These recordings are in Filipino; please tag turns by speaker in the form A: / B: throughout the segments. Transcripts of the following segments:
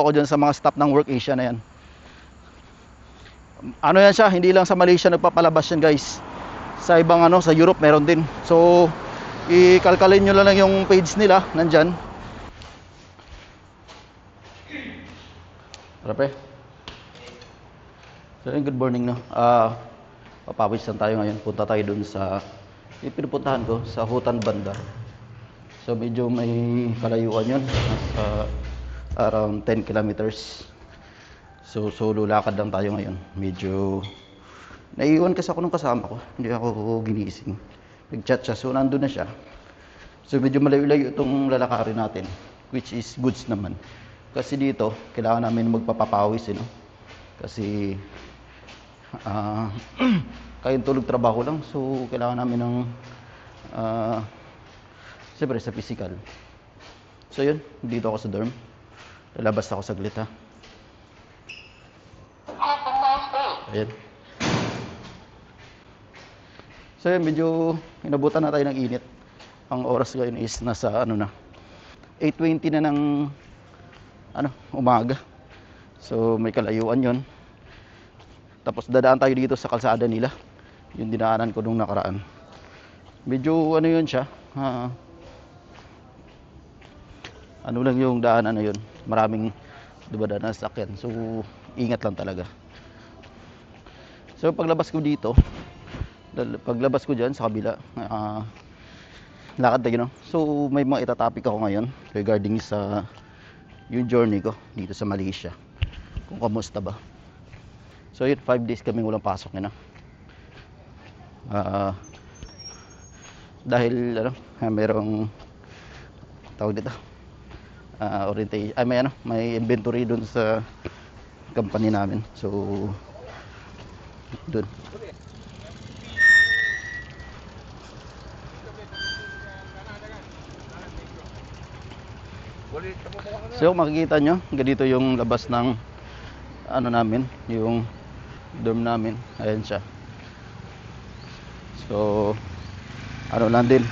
A: ako dyan sa mga staff ng Work Asia na yan. Ano yan siya, hindi lang sa Malaysia nagpapalabas yan guys. Sa ibang sa Europe meron din. So ikalkalin nyo lang yung page nila, nandyan. Rape. So good morning no. Papawis lang tayo ngayon. Punta tayo dun sa pinupuntahan ko sa Hutan Bandar. So medyo may kalayuan yun, around 10 kilometers. So solo lakad lang tayo ngayon. Medyo naiiwan kasi ako nung kasama ko, hindi ako ginising. Nag-chat siya, so nandun na siya. So medyo malayo-layo itong lalakarin natin, which is goods naman. Kasi dito, kailangan namin magpapapawis, no? Kasi kayong tulog trabaho lang, so kailangan namin ng siyempre sa physical. So yun, dito ako sa dorm. Lalabas ako saglit ha. Ayan. So yun, medyo inabutan na tayo ng init. Ang oras ngayon is nasa 8:20 na ng umaga. So may kalayuan yon. Tapos dadaan tayo dito sa kalsada nila, yung dinaanan ko nung nakaraan. Medyo yun siya, lang yung daanan na yun, maraming dumadaan na sasakyan, so ingat lang talaga. So paglabas ko dito, paglabas ko dyan sa kabila, lakad tayo, no? So may mga itatapik ako ngayon regarding sa yung journey ko dito sa Malaysia, kung kamusta ba. So yun, 5 days kami walang pasok yun, dahil merong tawag dito, orientation, may inventory dun sa company namin. So dun. So makikita nyo, ganito yung labas ng namin, yung dorm namin. Ayan siya. So lang din,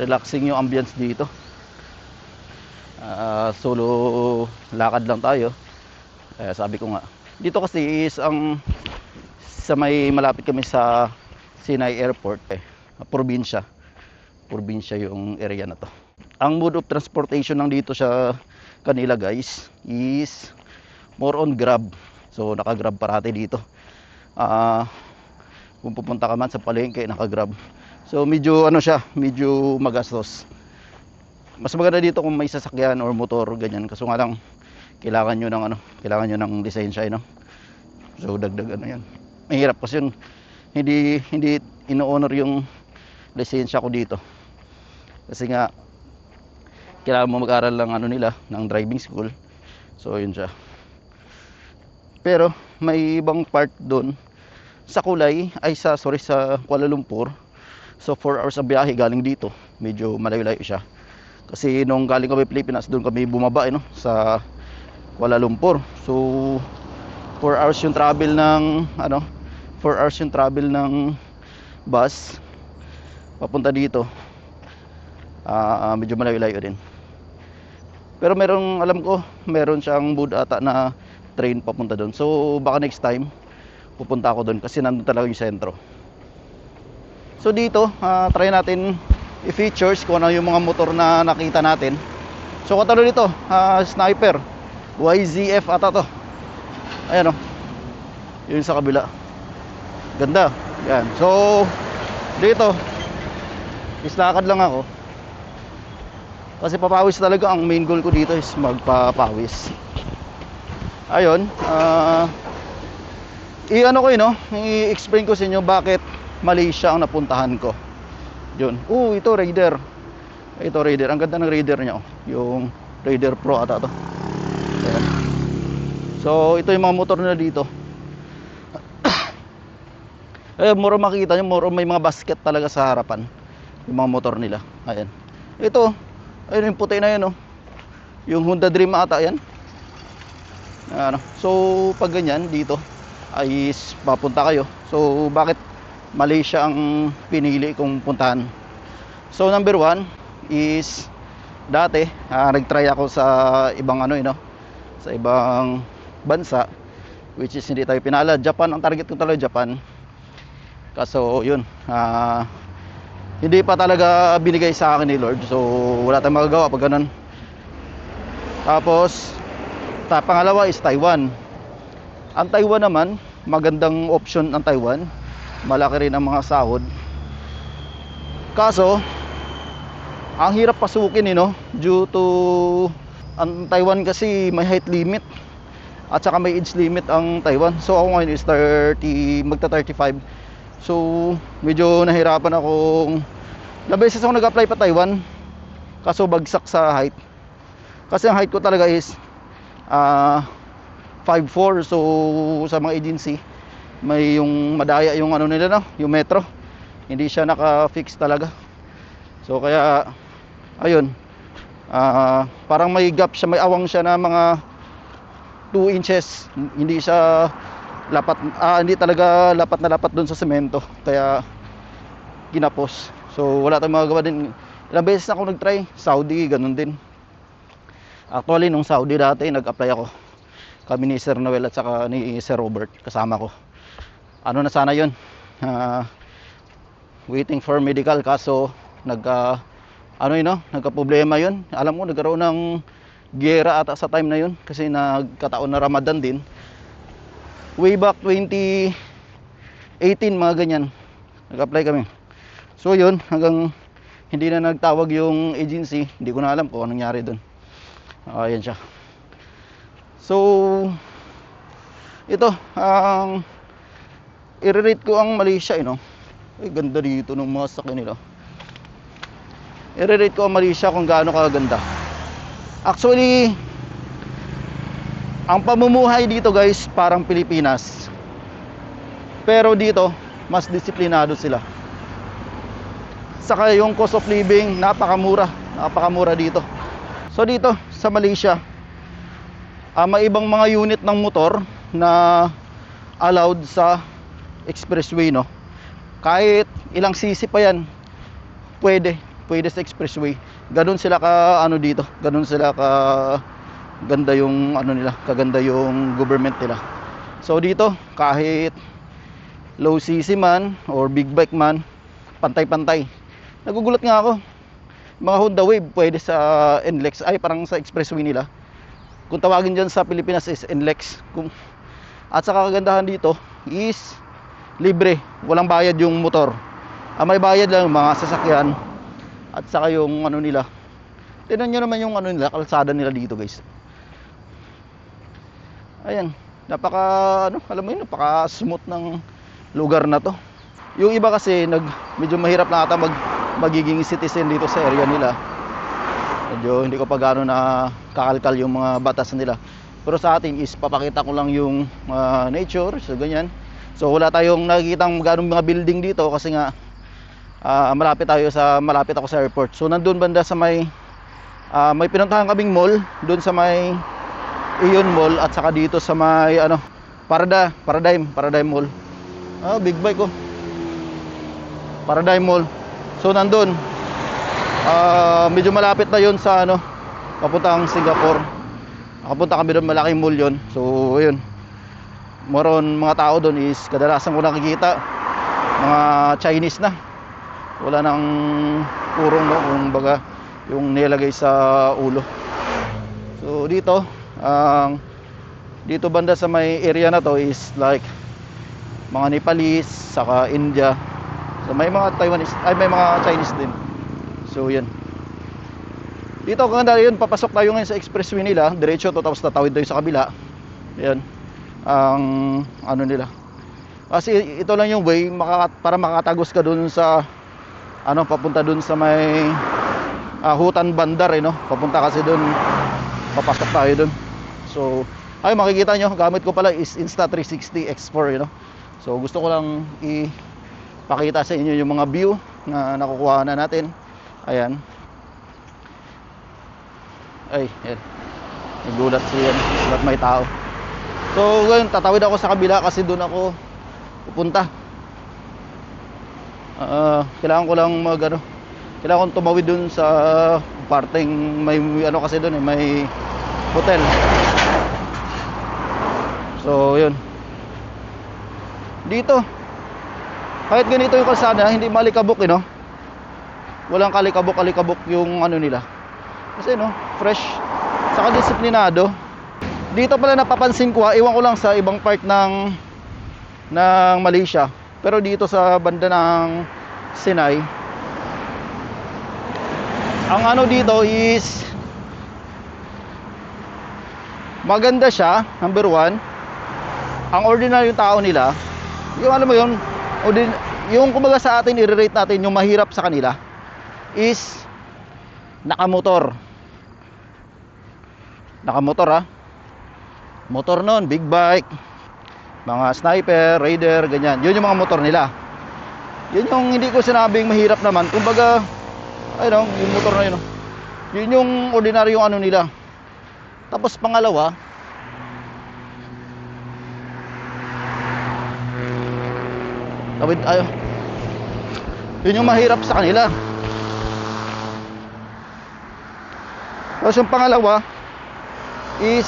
A: relaxing yung ambience dito. Solo lakad lang tayo. Sabi ko nga, dito kasi is sa may malapit kami sa Sinai Airport, probinsya yung area na to. Ang mode of transportation ng dito sa kanila guys is more on Grab. So naka-Grab parati dito. Kung pupunta ka man sa palengke, naka-Grab. So medyo medyo magastos. Mas maganda dito kung may sasakyan or motor ganyan. Kaso nga lang kailangan nyo ng lisensya, no? So dagdag yan. Mahirap kasi yun, hindi ino-honor yung lisensya ko dito. Kasi nga kailangan mo mag-aral lang ng driving school. So yun siya. Pero may ibang part doon sa sa Kuala Lumpur. So 4 hours ang biyahe galing dito. Medyo malayo-layo siya. Kasi nung galing kami Pilipinas, doon kami bumaba sa Kuala Lumpur. So 4 hours yung travel ng 4 hours yung travel ng bus papunta dito. Medyo malayo-layo din. Pero alam ko, meron siyang board ata na train papunta doon. So baka next time pupunta ako doon kasi nandun talaga yung sentro. So dito, try natin i-features kung ano yung mga motor na nakita natin. So katulad nito, Sniper YZF ata to. Ayan yun sa kabila. Ganda. Yan. So dito islakad lang ako. Kasi papawis talaga, ang main goal ko dito is magpapawis. Ayun, i-explain ko sa inyo bakit Malaysia ang napuntahan ko. Yun. Ito Raider. Ito Raider. Ang ganda ng Raider niya, yung Raider Pro ata to. Ayan. So ito yung mga motor nila dito. Mura makikita nyo, may mga basket talaga sa harapan yung mga motor nila. Ayan. Ito, ayun yung puti na yan, yung Honda Dream ata yan. So pag ganyan dito ay papunta kayo. So bakit Malaysia ang pinili kong puntahan? So number 1 is dati nag-try ako sa ibang sa ibang bansa, which is hindi tayo pinalad. Japan, ang target ko talaga Japan. Kaso yun, hindi pa talaga binigay sa akin ni Lord. So wala tayong magagawa pag ganun. Tapos pangalawa is Taiwan. Ang Taiwan naman, magandang option ang Taiwan. Malaki rin ang mga sahod. Kaso ang hirap pasukin due to ang Taiwan kasi may height limit at saka may age limit ang Taiwan. So ako ngayon is 30, magta 35. So medyo nahirapan akong ilang beses ako nag-apply pa Taiwan, kaso bagsak sa height. Kasi ang height ko talaga is 5'4". So sa mga agency may yung madaya yung nila yung metro, hindi siya naka-fix talaga. So kaya ayun, parang may gap siya, may awang siya na mga 2 inches. Hindi siya lapat, hindi talaga lapat na lapat doon sa semento, kaya ginapos. So wala tayong magagawa din. Ilang beses na ako nag-try. Saudi, ganun din. Actually nung Saudi dati nag-apply ako, kami ni Sir Noel at saka ni Sir Robert, kasama ko. Ano na sana yun, waiting for medical. Kaso nagka-problema yun. Alam mo, nagkaroon ng giyera ata sa time na yun, kasi nagkataon na Ramadan din. Way back 2018, mga ganyan, nag-apply kami. So yun, hanggang hindi na nagtawag yung agency. Hindi ko na alam kung anong nangyari dun. Ayan siya. So ito, i-rate ko ang Malaysia, ay ganda dito ng mga sakyan nila. I-rate ko ang Malaysia kung gaano kaganda. Actually, ang pamumuhay dito guys parang Pilipinas, pero dito mas disiplinado sila. Saka yung cost of living, napakamura dito. So dito sa Malaysia, may ibang mga unit ng motor na allowed sa expressway, kahit ilang cc pa yan, pwede sa expressway. Ganun sila ka dito, ganun sila ka ganda yung nila, kaganda yung government nila. So dito, kahit low cc man or big bike man, pantay-pantay. Nagugulat nga ako, mga Honda Wave pwede sa NLEX, parang sa expressway nila. Kung tawagin dyan sa Pilipinas is NLEX. At saka kagandahan dito is libre, walang bayad yung motor. May bayad lang yung mga sasakyan at saka yung nila. Tingnan nyo naman yung nila, kalsada nila dito guys. Ayan, alam mo yun, napaka smooth ng lugar na to. Yung iba kasi medyo mahirap na ata magiging citizen dito sa area nila. Medyo hindi ko pa gano'n na kakalkal yung mga batas nila. Pero sa atin is papakita ko lang yung nature, so ganyan. So wala tayong nakikitang ganong mga building dito kasi nga malapit ako sa airport. So nandun banda sa may pinuntahan kaming mall, doon sa may Ion Mall, at saka dito sa may Paradigm Mall. Big bike Paradigm Mall. So nandun, medyo malapit na yun sa papuntang Singapore. Nakapunta kami doon, malaking mall yun. So ayun, moron mga tao doon is kadalasan ko nakikita mga Chinese na, wala nang purong kumbaga yung nilagay sa ulo. So dito banda sa may area na to is like mga Nepalese saka India. So may mga Taiwanese, may mga Chinese din. So yan. Dito kung yun, papasok tayo ngayon sa expressway nila, diretso to, tapos tatawid tayo sa kabila. Yan ang nila. Kasi ito lang yung way para makatagos ka dun sa papunta dun sa may Hutan Bandar, papunta kasi dun, papasok tayo dun. So makikita nyo, gamit ko pala is Insta360 X4, So gusto ko lang ipakita sa inyo yung mga view na nakukuha na natin. Ayan. Yan. Nagulat siya, ba't may tao. So ngayon tatawid ako sa kabila kasi doon ako pupunta. Kailangan ko lang kailangan kong tumawid doon sa parteng may kasi doon may hotel. So yun, dito kahit ganito yung kalsada, hindi malikabok no. Walang kalikabok yung ano nila. Kasi no, fresh, saka disiplinado. Dito pala napapansin ko, iwan ko lang sa ibang part ng Malaysia, pero dito sa banda ng Sinai, ang ano dito is maganda siya, number one. Ang ordinary yung tao nila, yung alam mo yun, yung kumbaga sa atin, i-rate natin yung mahirap sa kanila is nakamotor ha, motor nun, big bike, mga sniper, raider, ganyan. Yun yung mga motor nila. Yun yung hindi ko sinabing mahirap naman. Kumbaga, ayun, yung motor na yun, yun yung ordinary yung ano nila. Tapos pangalawa, yun yung mahirap sa kanila. Tapos yung pangalawa is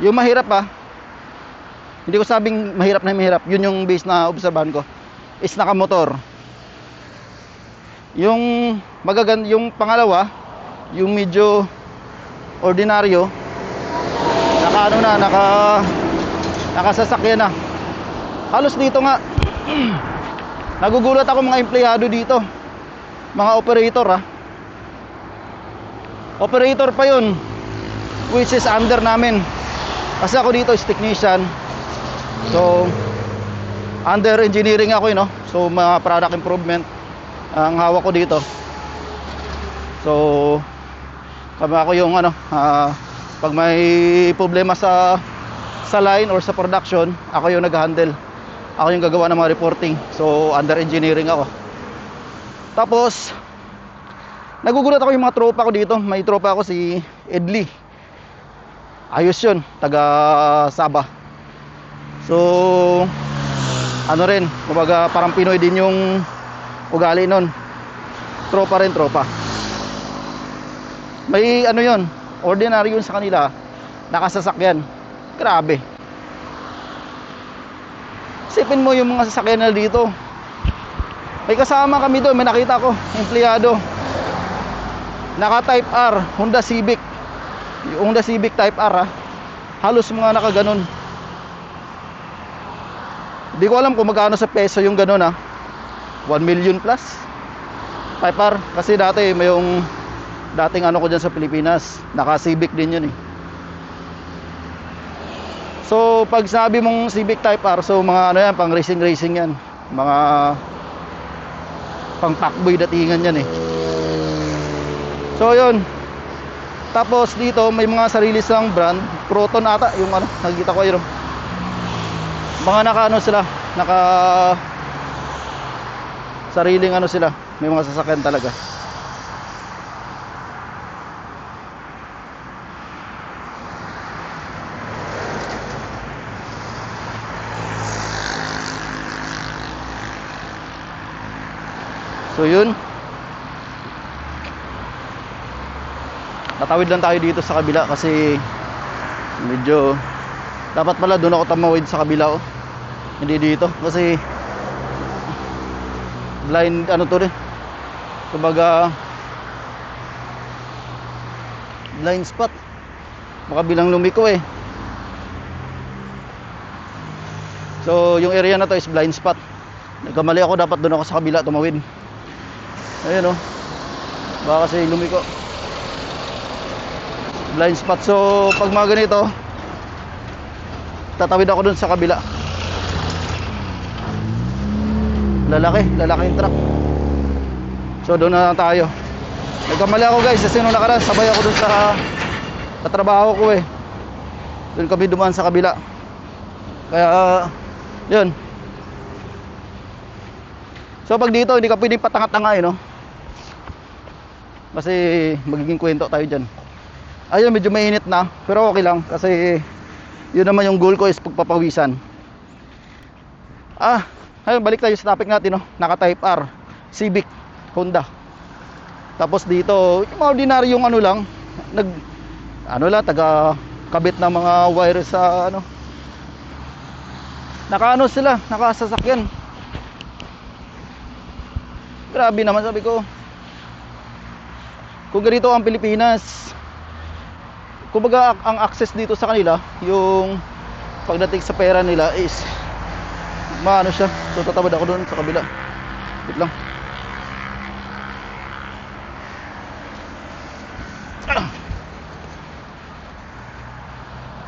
A: yung mahirap hindi ko sabing mahirap na mahirap, yun yung base na obserbahan ko, is nakamotor. Yung yung pangalawa, yung medyo ordinaryo, nakasasakyan na. Halos dito nga nagugulat ako, mga empleyado dito, mga operator operator pa yun, which is under namin. Kasi ako dito is technician. So under engineering ako so mga product improvement ang hawak ko dito. So ako yung pag may problema sa line or sa production, ako yung nag-handle. Ako yung gagawa ng mga reporting. So under engineering ako. Tapos nagugulat ako yung mga tropa ko dito. May tropa ako si Edli. Ayos yun, taga Sabah. So ano rin, kumbaga parang Pinoy din yung ugali nun. Tropa rin, tropa. May yun, ordinary yun sa kanila, nakasasakyan. Grabe. Isipin mo yung mga sasakyan na dito. May kasama kami doon, may nakita ko, empleyado, naka Type R, Honda Civic. Yung Honda Civic Type R halos mga nakaganon. Hindi ko alam kung magkano sa peso yung ganon 1 million plus Type R. Kasi dati may yung dating ko dyan sa Pilipinas, naka Civic din yun So pag sabi mong Civic Type R, so mga yan, pang racing yan, mga pang pakboy datingan yan So yun. Tapos dito may mga sarili silang brand, Proton ata yung nakikita ko yun. Mga sila, naka sariling sila, may mga sasakyan talaga. So yun, tatawid lang tayo dito sa kabila kasi medyo dapat pala doon ako tumawid sa kabila hindi dito kasi blind to rin, kumbaga blind spot, makabilang lumiko So yung area na to is blind spot. Nagkamali ako, dapat doon ako sa kabila tumawid. Ayun baka kasi lumiko, blind spot. So pag mga ganito, tatawid ako dun sa kabila. Lalaking truck. So doon na tayo. Nagkamali ako guys, kasi nung nakaraan sabay ako dun sa trabaho ko Doon kami dumaan sa kabila. Kaya yun. So pag dito hindi ka pwedeng patanga-tanga kasi magiging kwento tayo dyan. Ayun, medyo mainit na, pero okay lang kasi yun naman yung goal ko is pagpapawisan. Ayun, balik tayo sa topic natin, no? Naka Type R, Civic, Honda. Tapos dito, yung mga ordinaryong ano lang, taga kabit ng mga wire sa ano. Nakaano sila, nakasasakyan. Grabe naman, sabi ko. Kung ganito ang Pilipinas, kumbaga ang access dito sa kanila, yung pagdating sa pera nila is maano siya. So tatawid ako doon sa kabila. Wait lang.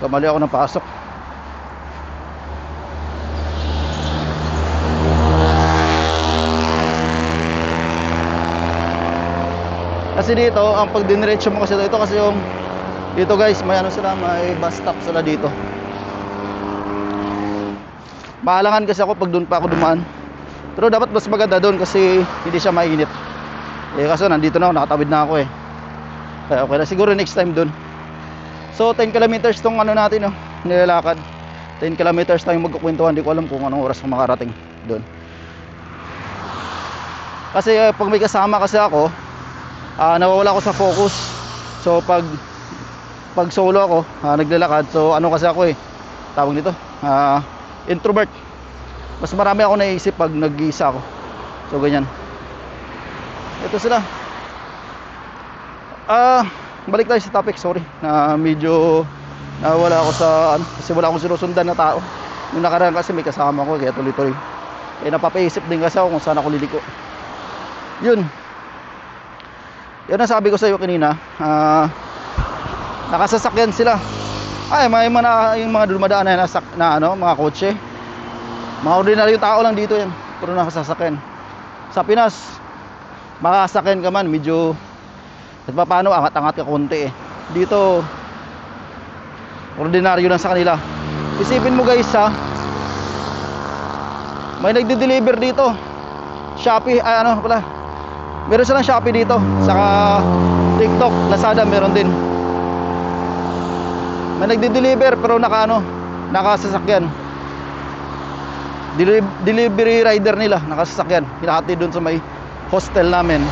A: Kamali ako ng pasok. Kasi dito, ang pag diniretso mo kasi dito, kasi yung dito guys, may ano sila, may bus stop sila dito. Maalangan kasi ako pag doon pa ako dumaan. Pero dapat mas maganda doon kasi hindi siya mainit. Eh kaso nandito na ako, nakatawid na ako eh. Kaya okay na, siguro next time doon. So 10 kilometers tong ano natin, no, nilalakad. 10 kilometers tayong magkukwentuhan. Hindi ko alam kung anong oras ko makarating doon. Kasi pag may kasama kasi ako, nawawala ako sa focus. So pag solo ako, naglalakad, so ano kasi ako eh, tawag nito, introvert. Mas marami ako naisip pag nag-iisa ako. So ganyan. Ito sila. Balik tayo sa topic, sorry. Medyo nawala ako sa ano, kasi wala akong sinusundan na tao. Yung nakaraan kasi may kasama ko, kaya tuloy-tuloy. Eh napapaisip din kasi ako kung saan ako liliko. Yun. Yan ang sabi ko sa iyo kanina. Nakasasakyan sila. Ay, may yung mga dumadaan na ano, mga kotse. Mga ordinaryong tao lang dito yan, pero nakasasakyan. Sa Pinas, makasakyan ka man, medyo at paano, angat-angat ka konti eh. Dito, ordinaryo lang sa kanila. Isipin mo guys ha, may nagde-deliver dito. Shopee, ano pala, meron silang Shopee dito. Saka TikTok, Lazada meron din. May nagde-deliver pero nakasasakyan. Delivery rider nila, nakasasakyan. Hinahati doon sa may hostel namin.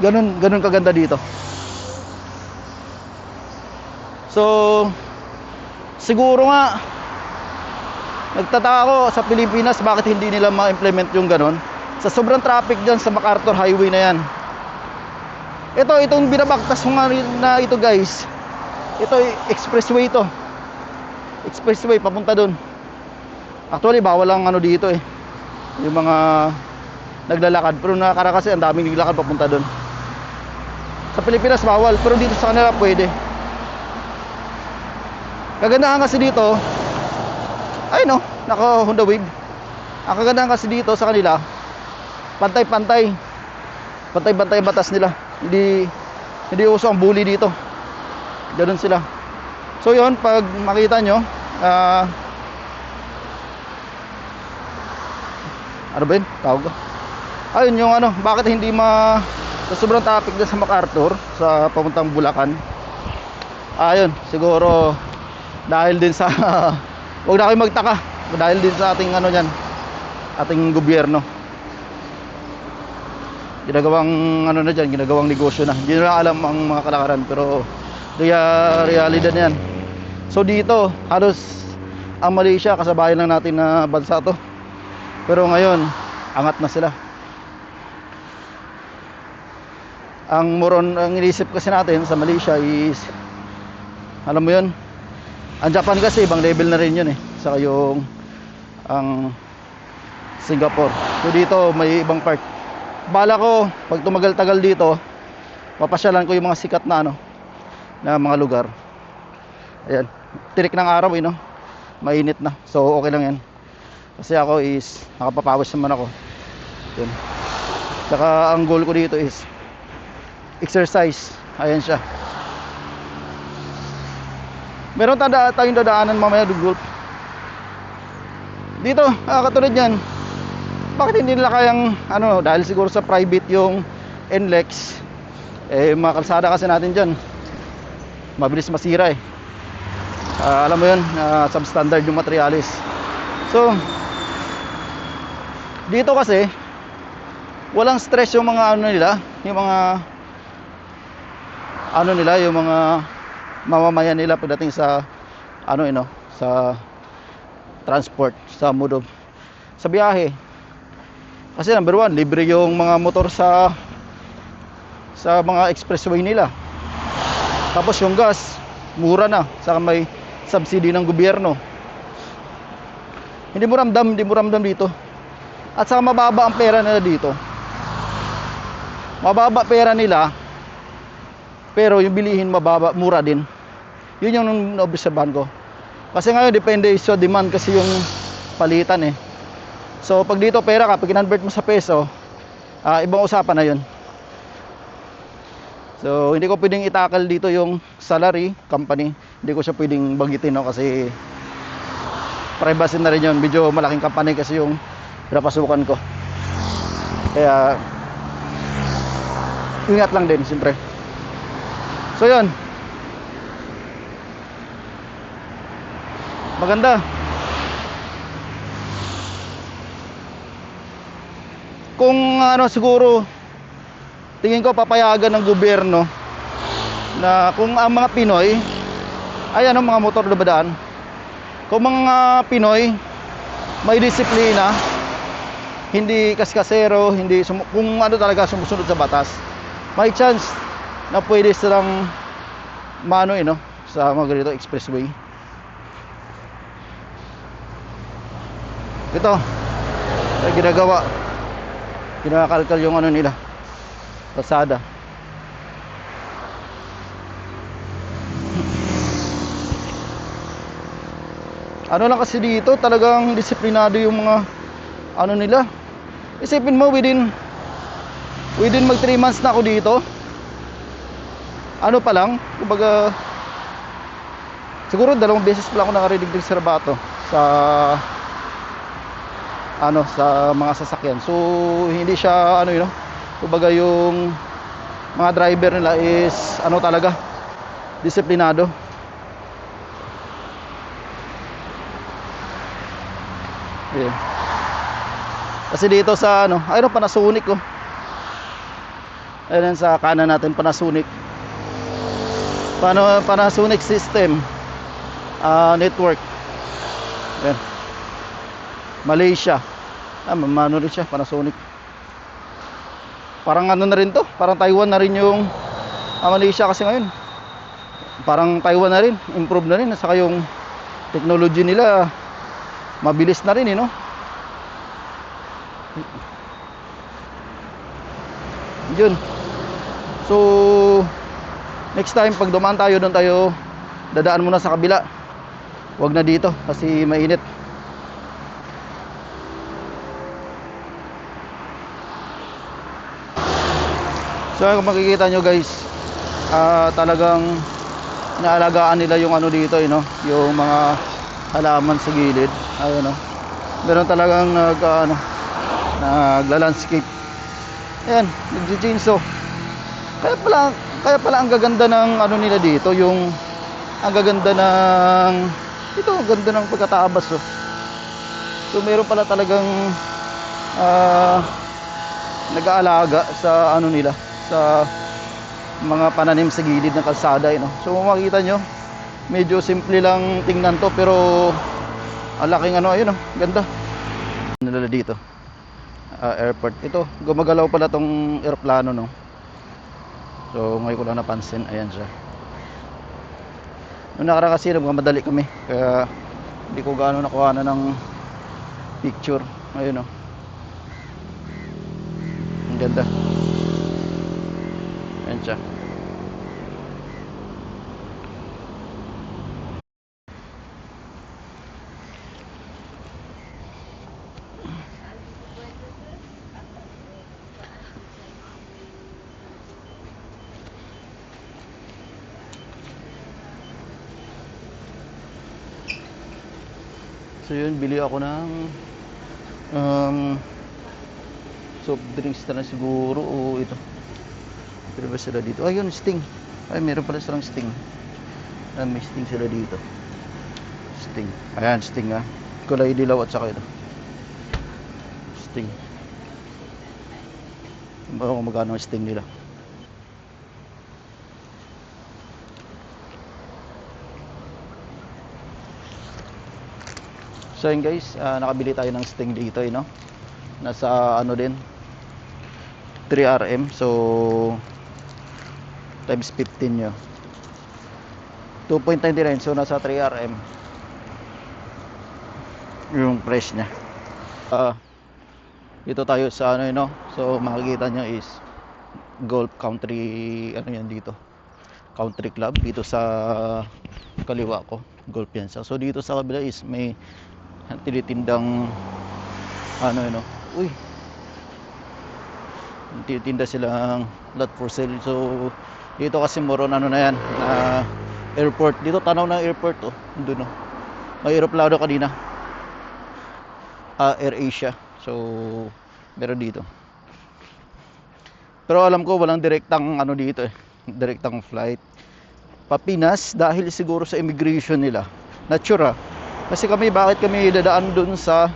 A: Ganun kaganda dito. So siguro nga nagtataka ako sa Pilipinas bakit hindi nila ma-implement yung ganun. Sa sobrang traffic dyan sa MacArthur Highway na yan. Itong binabaktas ko nga na ito guys, ito expressway to. Expressway papunta doon. Actually bawal lang ano dito eh, yung mga naglalakad. Pero nakara kasi ang daming naglalakad papunta doon. Sa Pilipinas bawal, pero dito sa kanila pwede. Kagandahan kasi dito, ay no, naka Honda Wave. Ang kagandahan kasi dito sa kanila, pantay-pantay batas nila. Hindi uso ang bully dito. Ganun sila. So yun, pag makita nyo, ano ba yun? Tawag ko. Ayun yung ano, bakit hindi sa sobrang traffic dyan sa MacArthur, sa papuntang Bulacan. Ayun, siguro dahil din sa huwag na kayo magtaka, dahil din sa ating ano yan, ating gobyerno. Ginagawang ano na dyan, ginagawang negosyo na. Hindi na alam ang mga kalakaran, pero realidad yan. So dito, halos ang Malaysia, kasabayan lang natin na bansa to. Pero ngayon, angat na sila. Ang inisip kasi natin sa Malaysia is, alam mo yun, ang Japan kasi ibang level na rin yun eh. Saka yung ang Singapore. So dito may ibang part. Bala ko pag tumagal-tagal dito, papasyalan ko yung mga sikat na ano, na mga lugar. Ayan, tirik ng araw eh no. Mainit na. So okay lang yan. Kasi ako is nakapapawis naman ako. Yun. Saka ang goal ko dito is exercise. Ayan siya. Meron tayong dadaanan mamaya dugot. Dito, katulad yan. Bakit hindi nila kayang ano, dahil siguro sa private yung NLEX. Mga kalsada kasi natin dyan, mabilis masira eh. Alam mo yun, substandard yung materialis. So Dito kasi walang stress yung mga ano nila, yung mga ano nila, yung mga mamamayan nila pagdating sa ano sa transport, sa mode of, sa biyahe. Kasi number one, libre yung mga motor sa mga expressway nila. Tapos yung gas, mura na, saka may subsidy ng gobyerno. Hindi mo ramdam dito. At saka mababa ang pera nila dito. Mababa pera nila, pero yung bilihin mababa, mura din. Yun yung naobserbahan ko. Kasi ngayon depende sa demand kasi yung palitan eh. So pag dito pera ka, pag kinonvert mo sa peso, ibang usapan na yun. So hindi ko pwedeng itakal dito yung salary company. Hindi ko siya pwedeng bagitin, no, kasi privacy na rin yun. Medyo malaking company kasi yung pinapasukan ko. Kaya ingat lang din siyempre. So yun, maganda. Kung ano, siguro tingin ko papayagan ng gobyerno na kung ang mga Pinoy ay ano, mga motor dumadaan, kung mga Pinoy may disiplina, hindi kaskasero, hindi kung ano talaga sumusunod sa batas, may chance na pwede silang mano sa mga ganito expressway. Ito ay ginagawa, kinakalkal yung ano nila, kalsada. Ano lang kasi dito, talagang disiplinado yung mga ano nila. Isipin mo, within mag 3 months na ako dito, ano pa lang, kumbaga siguro 2 beses pa lang ako nakarinig ng serbato sa ano, sa mga sasakyan. So hindi siya ano, kumbaga yung mga driver nila is ano talaga, disiplinado. Yeah. Kasi dito sa ano, ayun, Panasonic ko. Ayun sa kanan natin, Panasonic. Panasonic system network. Ayan. Malaysia. Mano rin siya, Panasonic. Parang ano na rin to, parang Taiwan na rin yung Malaysia kasi ngayon. Parang Taiwan na rin, improve na rin. Saka yung technology nila mabilis na rin, no? Yun. So next time pag dumaan tayo, doon tayo dadaan muna sa kabila. Huwag na dito kasi mainit. So kung makikita nyo guys, talagang inaalagaan nila yung ano dito, yung mga halaman sa gilid. Ayun, meron talagang nagla-landscape. Ayan, nagji-chainsaw. Kaya pala ang gaganda ng ano nila dito, yung ang gaganda ng ito, ang ganda ng pagkataabas, oh. So meron pala talagang nag-aalaga sa ano nila, sa mga pananim sa gilid ng kalsada, So makikita nyo, medyo simple lang tingnan to, pero ang laking ano, ayun, ganda nila dito. Airport ito, gumagalaw pala tong eroplano, no. So ngayon ko lang napansin, ayan siya. Noong nakaraan kasi nagmamadali kami, kaya hindi ko gaano nakuha na ng picture. Ayun, ang ganda. Ayan siya. So yun, bili ako ng soft drinks na siguro, o ito. Pero ba sila dito? Ayun, Sting. Ay, meron pala silang Sting. May Sting sila dito. Sting. Ayan, Sting, kulay dilaw at saka ito. Sting. Kung magkano ang sting nila. So yun guys, nakabili tayo ng sting dito, no? Nasa ano din, 3 RM. So times 15 nyo, 2.99. So nasa 3 RM yung price nya. Dito tayo sa ano, no? So makikita nyo is Golf Country, ano yan dito, Country Club. Dito sa kaliwa ko, golf yan. So dito sa kabila is may tinitindang ano, no? Uy, tinitinda silang lot for sale. So dito kasi moron ano na yan, airport. Dito tanaw ng airport, oh. Doon, no? May aeroplano kanina, Air Asia. So meron dito. Pero alam ko walang direktang ano dito, direktang flight Papinas, dahil siguro sa immigration nila. Natura. Kasi bakit kami dadaan dun sa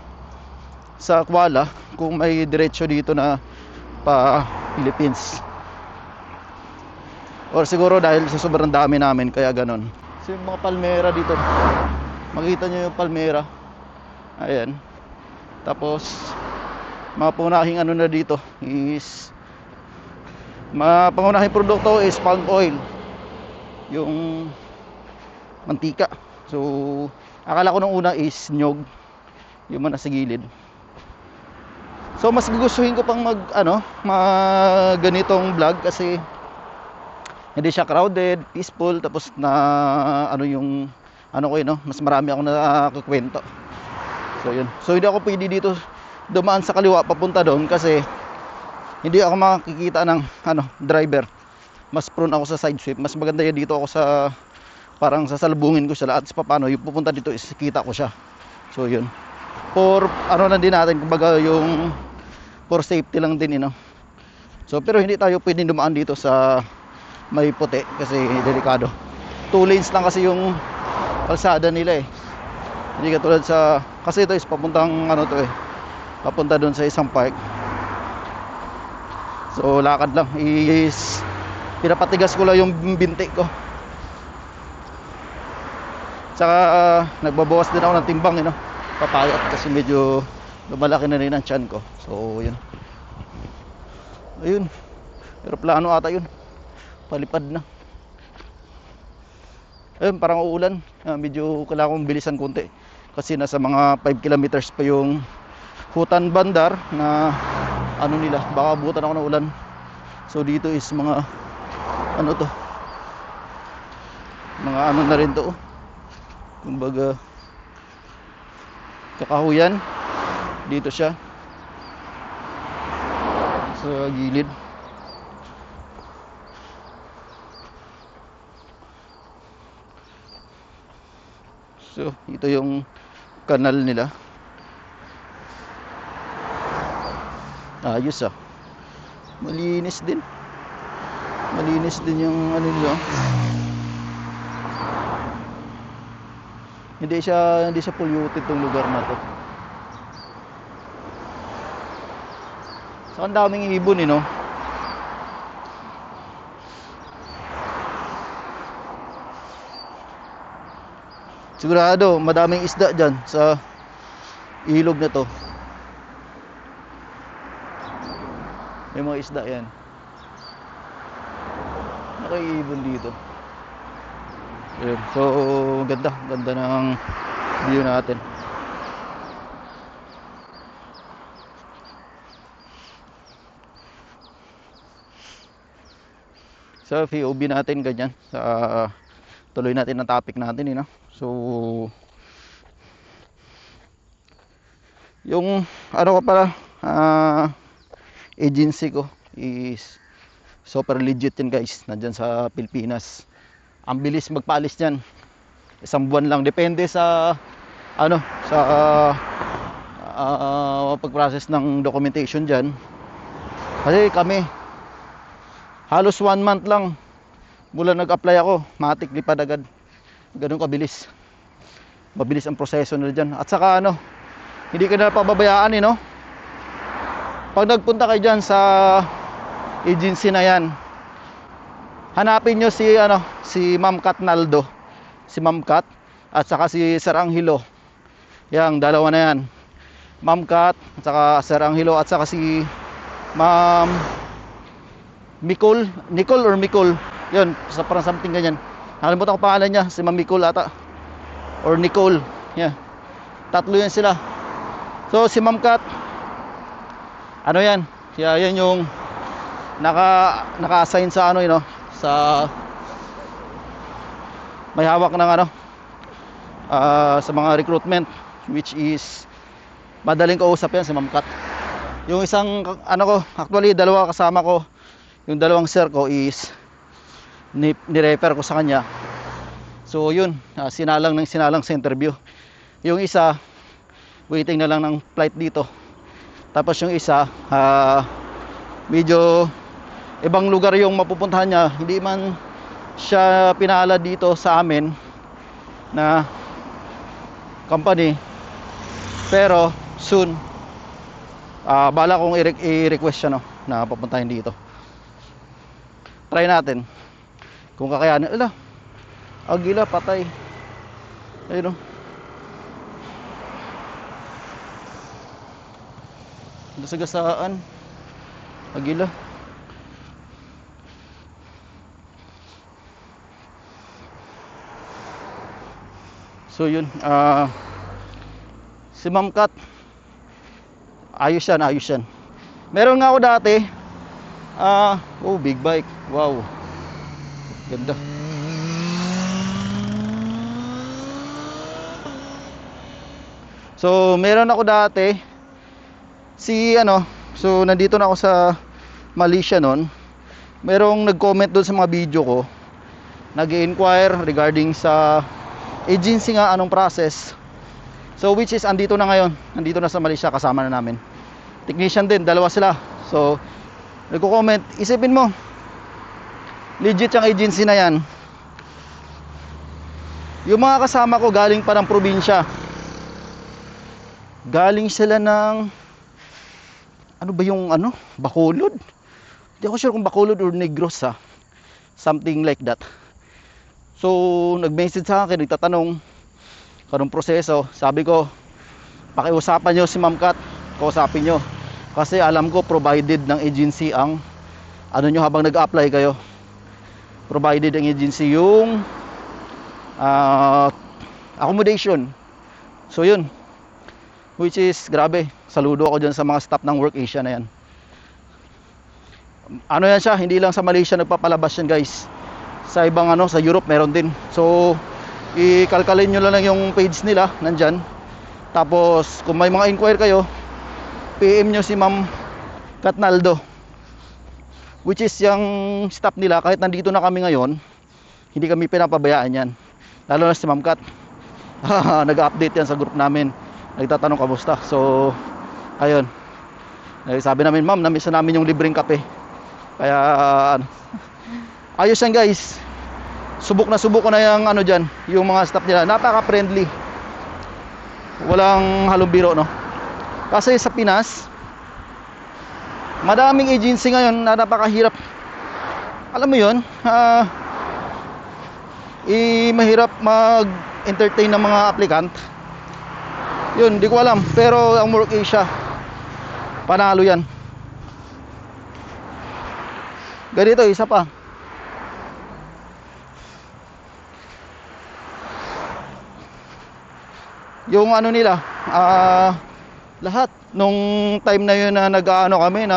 A: Kuala kung may diretso dito na pa Philippines? Or siguro dahil sa sobrang dami namin kaya ganon. So yung mga palmera dito, makita nyo yung palmera, ayan. Tapos mga pangunahing ano na dito is, mga pangunahing produkto is palm oil, yung mantika. So akala ko nung una is nyog, yung nasa gilid. So mas gugustuhin ko pang mag ganitong vlog kasi hindi siya crowded, peaceful, tapos na ano yung ano ko yun, no? Mas marami akong nakakwento. So yun. So hindi ako pwede dito dumaan sa kaliwa papunta doon kasi hindi ako makikita ng driver. Mas prone ako sa side sweep. Mas maganda yan dito ako sa parang sasalubungin ko siya at paano yung pupunta dito is kita ko siya. So yun, for ano lang din natin, kumbaga yung for safety lang din, So pero hindi tayo pwedeng dumaan dito sa may puti kasi delikado. 2 lanes lang kasi yung kalsada nila, hindi katulad sa, kasi ito is papuntang papunta doon sa isang park. So lakad lang, is pinapatigas ko lang yung binti ko. Saka nagbabawas din ako ng timbang, papayat kasi medyo lumalaki na rin ang tiyan ko. So yun, ayun, aeroplano ata yun, palipad na. Ayun, parang uulan. Medyo kailangan kong bilisan konti kasi nasa mga 5 kilometers pa yung Hutan Bandar na ano nila, baka abutan ako ng ulan. So dito is mga mga ano na rin to, kumbaga kakahuyan. Dito siya sa gilid. So ito yung kanal nila. Ayos, malinis din. Malinis din yung ano nila. Hindi siya polluted tong lugar na to. So ang daming ibon, Sigurado madaming isda dyan sa ilog na to. May mga isda yan. Nakaibon dito. Ayun. So ganda ng view natin. So POV natin ganyan sa tuloy natin ang topic natin, So yung ano ko pala, agency ko is super legit yan guys, nandyan sa Pilipinas. Ang bilis magpaalis niyan, 1 buwan lang, depende sa pag-process ng documentation dyan. Kasi kami halos 1 month lang mula nag-apply ako, matik lipad agad. Ganun kabilis, mabilis ang proseso nila dyan. At saka hindi ka na pababayaan, Pag nagpunta kayo dyan sa agency na yan, hanapin nyo si Ma'am Kat Naldo, si Ma'am Kat, at saka si Sir Angelo. Yang dalawa na yan, Ma'am Kat at saka Sir Angelo, at saka si Ma'am Nicole or Micol, yun, parang something ganyan. Nakalimutan ko pangalan niya, si Ma'am Micol ata or Nicole, yeah. Tatlo yan sila. So si Ma'am Kat, ano yan, yan yung naka-assign sa sa may hawak ng sa mga recruitment, which is madaling kausap yan si Ma'am Kat. Yung isang actually dalawa kasama ko, yung dalawang sir ko is ni-refer ko sa kanya. So yun, sinalang sa interview. Yung isa waiting na lang ng flight dito. Tapos yung isa medyo ibang lugar yung mapupuntahan niya, hindi man siya pinaalad dito sa amin na company, pero soon bala kong i-request siya na papuntahin dito. Try natin kung kakayanin. Agila patay, ayun nasagasaan, agila. So yun, si Ma'am Kat, ayos yan. Meron nga ako dati, big bike, wow, ganda. So meron ako dati so nandito na ako sa Malaysia noon. Merong nag-comment doon sa mga video ko, nag-inquire regarding sa agency nga, anong process. So which is andito na ngayon, nandito na sa Malaysia, kasama na namin. Technician din, dalawa sila. So nagko-comment, isipin mo, legit yung agency na yan. Yung mga kasama ko galing pa ng probinsya, galing sila ng Bacolod. Hindi ako sure kung Bacolod or Negros, something like that. So nag-message sa akin, nagtatanong anong proseso. Sabi ko, pakiusapan nyo si Ma'am Kat, kausapin nyo, kasi alam ko provided ng agency ang nyo habang nag-apply kayo. Provided ng agency yung accommodation. So yun, which is grabe, saludo ako dyan sa mga staff ng Work Asia na yan. Yan siya, hindi lang sa Malaysia nagpapalabas yan guys, sa ibang sa Europe meron din. So ikalkalin nyo lang yung page nila, nandyan. Tapos kung may mga inquire kayo, PM nyo si Ma'am Kat Naldo, which is yung staff nila. Kahit nandito na kami ngayon, hindi kami pinapabayaan yan, lalo na si Ma'am Kat. Nag-update yan sa group namin, nagtatanong kamusta. So ayun, sabi namin, ma'am, namiss na namin yung libreng kape. Kaya ayos yan guys. Subok ko na yung dyan, yung mga staff nila, napaka-friendly, walang halong biro, no? Kasi sa Pinas, madaming agency ngayon na napakahirap. Alam mo yun, mahirap mag-entertain ng mga applicant. Yun, di ko alam. Pero ang Work Asia, panalo yan. Ganito, isa pa. Yung nila, lahat nung time na yun na kami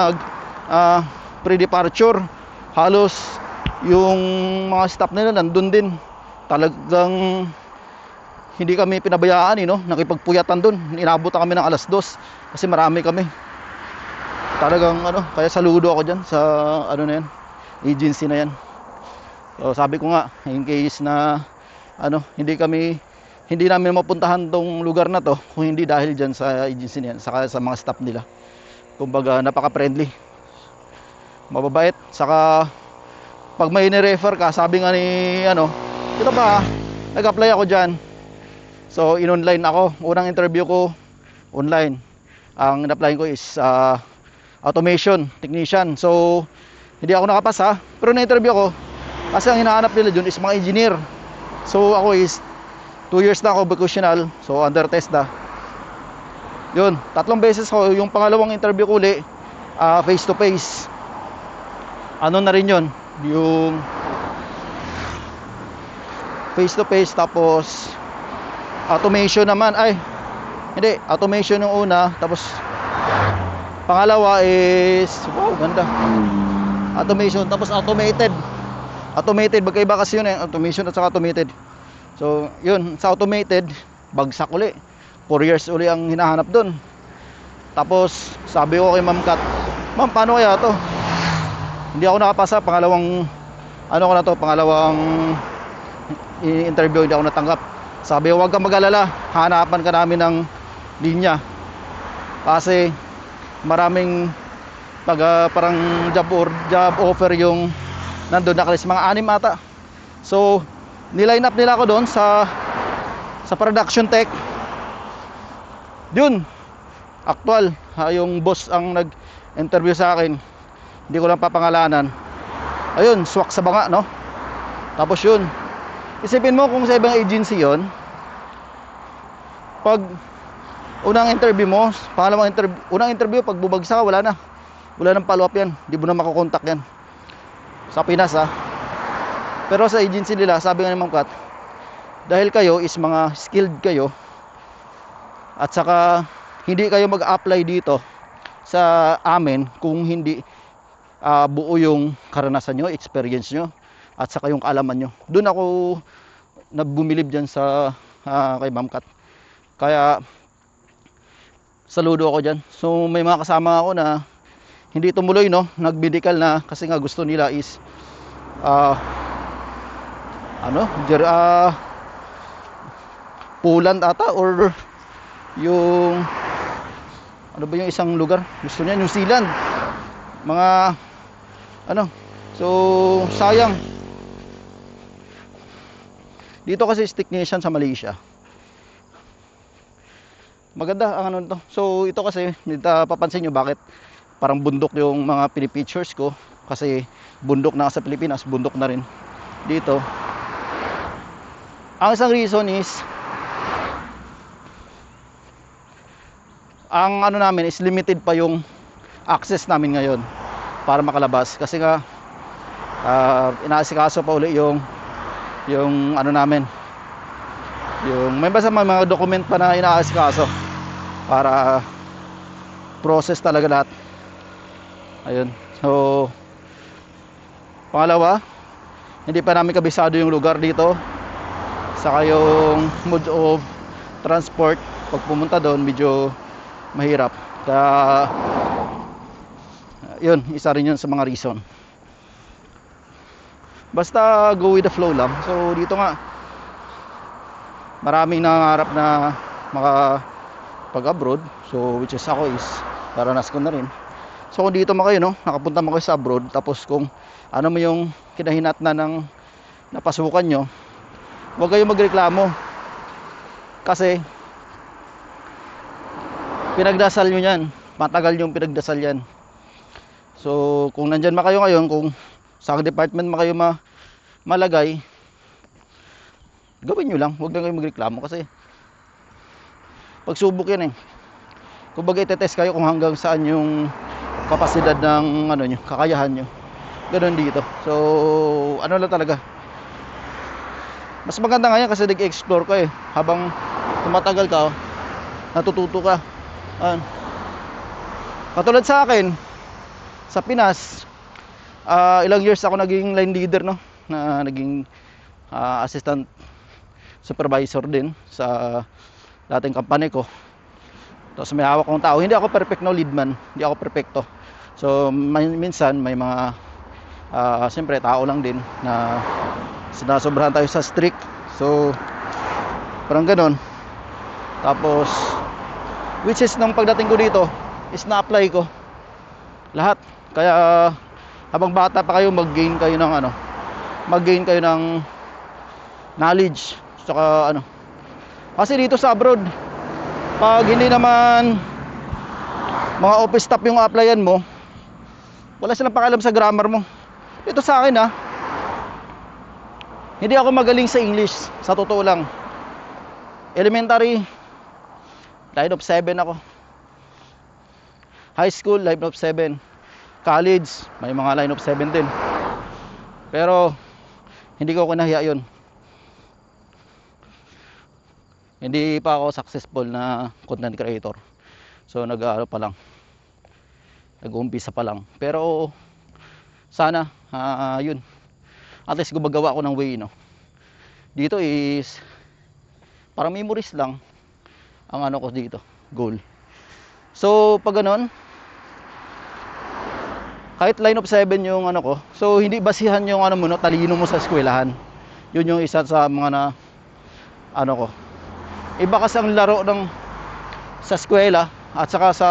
A: pre-departure, halos yung mga staff nila nandun din. Talagang hindi kami pinabayaan, nakipagpuyatan dun. Inabot kami ng 2:00 kasi marami kami. Talagang kaya saludo ako dyan sa na yan, agency na yan. So sabi ko nga, in case na hindi namin mapuntahan tong lugar na to kung hindi dahil dyan sa agency na yan, saka sa mga staff nila. Kumbaga napaka-friendly, mababait. Saka pag may ni-refer ka, sabi nga ni ito ba, nag-apply ako dyan. So in-online ako. Unang interview ko online. Ang in-apply ko is automation technician. So hindi ako nakapasa, pero na-interview ako kasi ang hinahanap nila dun is mga engineer. So ako is 2 years na ako vocational, so under test na. Yun, 3 beses ako. Yung pangalawang interview ko uli, face to face. Ano na rin yun, yung face to face, tapos automation naman. Ay hindi, automation yung una, tapos pangalawa is, wow, ganda, automation, tapos automated. Magkaiba kasi yun automation at saka automated. So yun, sa automated bagsak uli, 4 years uli ang hinahanap dun. Tapos sabi ko kay Ma'am Kat, ma'am, paano kaya to, hindi ako nakapasa, pangalawang interview hindi ako natanggap. Sabi ko, huwag kang mag-alala, hanapan ka namin ng linya, kasi maraming parang job offer yung nandun, nakalis mga 6 ata. So niline up nila ako doon sa production tech. Yun, actual, yung boss ang nag-interview sa akin, hindi ko lang papangalanan. Ayun, swak sa banga, no? Tapos yun, isipin mo kung sa ibang agency yon, pag unang interview mo, unang interview, pag bubagsak ka, wala nang follow up yan, hindi mo na makokontak yan sa Pinas, ha. Pero sa agency nila, sabi nga ni Ma'am Kat, dahil kayo is mga skilled kayo, at saka hindi kayo mag-apply dito sa amin kung hindi buo yung karanasan nyo, experience nyo, at saka yung kaalaman nyo. Doon ako nagbumilib dyan sa kay Ma'am Kat. Kaya saludo ako dyan. So may mga kasama ako na hindi tumuloy, no, nag-medical na, kasi nga gusto nila is Poland ata, or yung ano ba yung isang lugar, gusto niya New Zealand, mga so sayang. Dito kasi is technician sa Malaysia, maganda ang to. So ito kasi, papansin nyo bakit parang bundok yung mga pinipictures ko, kasi bundok na sa Pilipinas, bundok na rin dito. Ang isang reason is ang namin is limited pa yung access namin ngayon para makalabas, kasi nga inaasikaso pa uli yung namin, yung may mga document pa na inaasikaso para process talaga lahat. Ayun, so pangalawa, hindi pa namin kabisado yung lugar dito, saka yung mode of transport pag pumunta doon medyo mahirap. Kaya yun, isa rin yun sa mga reason. Basta go with the flow lang. So dito nga maraming nangangarap na makapag-abroad, so which is ako is paranas ko na rin. So kung dito mo kayo, no, nakapunta mo kayo sa abroad, tapos kung ano mo yung kinahinatnan ng napasukan nyo, huwag kayo magreklamo, kasi pinagdasal nyo yan, matagal yung pinagdasal yan. So kung nandyan ma kayo ngayon, kung sa department ma kayo malagay, gawin nyo lang, huwag na kayo magreklamo, kasi pagsubok yan kumbaga itetest kayo kung hanggang saan yung kapasidad ng nyo, kakayahan nyo. Ganun dito. So lang talaga, mas maganda nga yan kasi nag-explore ka habang tumatagal ka, natututo ka. Katulad sa akin sa Pinas, ilang years ako naging line leader, no, na naging assistant supervisor din sa dating company ko. Tapos may hawak kong tao, hindi ako perfect, no, lead man, hindi ako perfecto. So minsan may mga siyempre tao lang din na sinasobrahan tayo sa strict, so parang ganon. Tapos which is nung pagdating ko dito is na-apply ko lahat. Kaya habang bata pa kayo, mag-gain kayo ng knowledge, saka kasi dito sa abroad, pag hindi naman mga office staff yung applyan mo, Wala silang pakialam sa grammar mo. Ito sa akin hindi ako magaling sa English, sa totoo lang. Elementary, line of 7 ako. High school, line of 7. College, may mga line of 7 din. Pero hindi ko kinahiya yun. Hindi pa ako successful na content creator. So nag-aano pa lang, nag-uumpisa pa lang. Pero sana yun, at least gumagawa ako ng way, no. Dito is parang memories lang ang ano ko dito, goal. So pag ganon, kahit line of 7 yung ano ko, so hindi basihan yung ano mo, no, talino mo sa eskwelahan. Yun yung isa sa mga na ano ko. Iba kasi ang laro ng sa eskwela at saka sa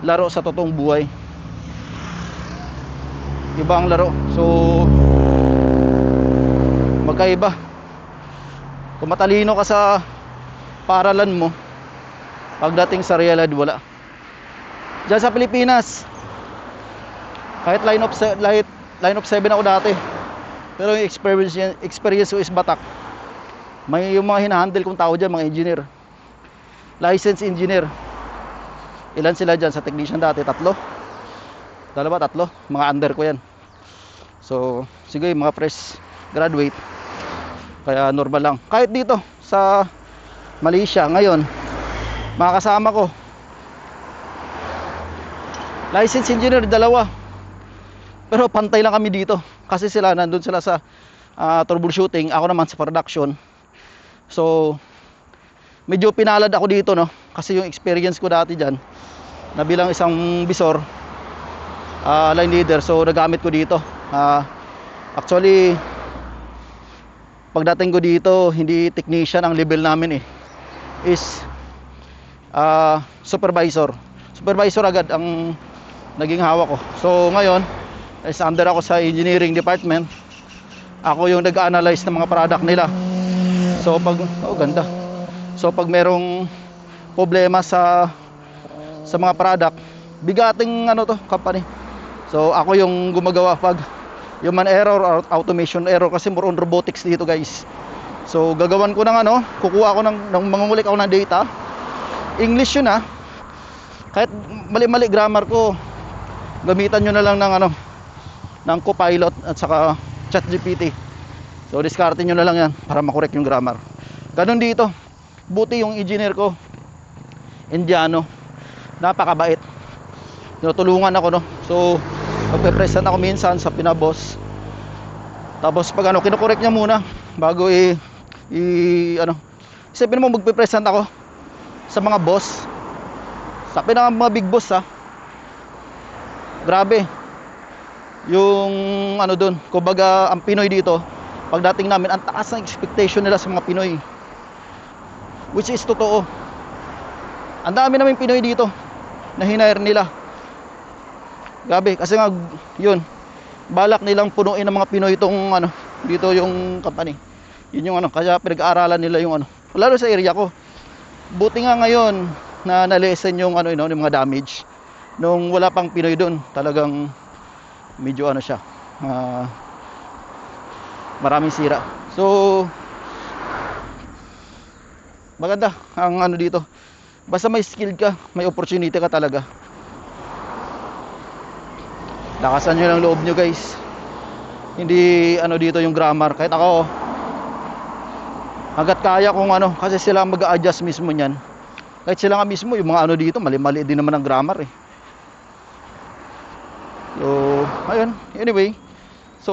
A: laro sa totoong buhay. Iba ang laro. So magkaiba. Kung matalino ka sa paaralan mo, pagdating sa realidad wala. Diyan sa Pilipinas, kahit line of 7 ako dati, pero yung experience ko is batak. May yung mga hinahandle kong tao dyan, mga engineer, licensed engineer. Ilan sila dyan sa technician dati? 3, mga under ko yan. So sige, mga fresh graduate, kaya normal lang. Kahit dito sa Malaysia ngayon, mga kasama ko licensed engineer 2, pero pantay lang kami dito kasi sila nandun sila sa troubleshooting, ako naman sa production. So medyo pinalad ako dito, no, kasi yung experience ko dati dyan na bilang isang bisor, line leader, so nagamit ko dito. Actually pagdating ko dito, hindi technician ang level namin is supervisor agad ang naging hawak ko. So ngayon is under ako sa engineering department. Ako yung nag-analyze ng mga product nila. So pag ganda. So pag merong problema sa mga product, bigating ano to company. So ako yung gumagawa pag human error or automation error, kasi more on robotics dito, guys. So gagawan ko ng ano, kukuha ako ng mangungulik ako ng data. English yun kahit mali-mali grammar ko, gamitan nyo na lang ng ano, ng Copilot at saka ChatGPT. So discarte nyo na lang yan para makorek yung grammar. Ganun dito. Buti yung engineer ko, Indiano, napakabait. Tinutulungan ako, no. So magpe-present ako minsan sa pinaboss. Tapos pag ano, kinokorek niya muna bago ano. Isipin mo, magpe-present ako sa mga boss, sa mga big boss, grabe yung ano dun. Kumbaga ang Pinoy dito, pagdating namin, ang taas ng expectation nila sa mga Pinoy, which is totoo. Ang dami namin Pinoy dito na hinire nila. Grabe, kasi nga yun, balak nilang punuin ng mga Pinoy itong ano, dito yung company. Yun yung ano, kaya pinag-aaralan nila yung ano, lalo sa area ko. Buti nga ngayon na na-lessen yung ano, yung mga damage. Nung wala pang Pinoy doon, talagang medyo ano siya, maraming sira. So maganda ang ano dito, basta may skill ka, may opportunity ka talaga. Lakasan nyo lang loob nyo, guys. Hindi ano dito yung grammar. Kahit ako, hanggat kaya kung ano, kasi sila mag-a-adjust mismo nyan. Kahit sila nga mismo, yung mga ano dito, mali-mali din naman ang grammar So ayun, anyway. So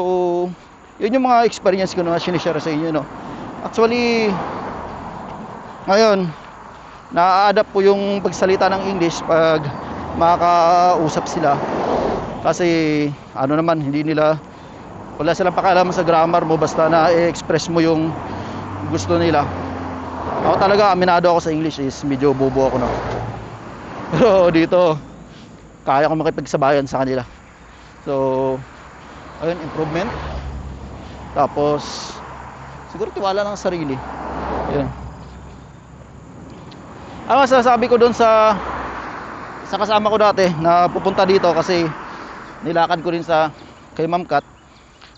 A: yun yung mga experience ko na sinishare sa inyo, no. Actually ngayon na-adapt ko yung pagsalita ng English pag makakausap sila. Kasi ano naman, hindi nila, wala silang pakialam sa grammar mo, basta na-express mo yung gusto nila. Ako talaga, aminado ako sa English is medyo bobo ako, no. Pero dito kaya ko makipagsabayan sa kanila. So ayun, improvement. Tapos siguro tiwala lang sa sarili. Ayun. Ang masasabi ko doon sa kasama ko dati na pupunta dito, kasi nilakad ko rin sa kay Ma'am Kat.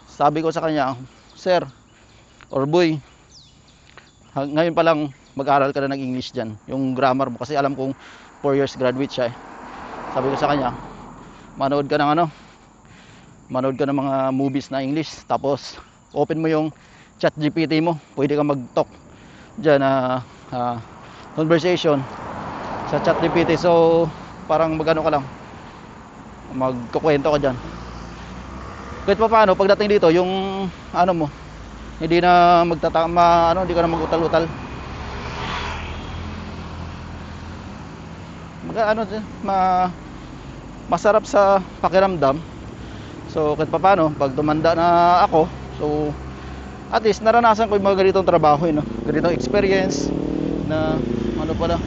A: Sabi ko sa kanya, sir or boy, ngayon pa lang mag-aral ka na ng English dyan, yung grammar mo, kasi alam kong 4 years graduate siya eh. Sabi ko sa kanya, manood ka ng manood ka ng mga movies na English, tapos open mo yung chat GPT mo, pwede ka mag-talk dyan conversation sa chat GPT. So parang magano ka lang, magkukwento ka dyan. Kahit pa paano, pagdating dito, yung mo, hindi na hindi ka na magutal-utal. Masarap sa pakiramdam. So kahit pa paano, pag tumanda na ako, so at least naranasan ko yung mga ganitong trabaho, ganitong experience na pala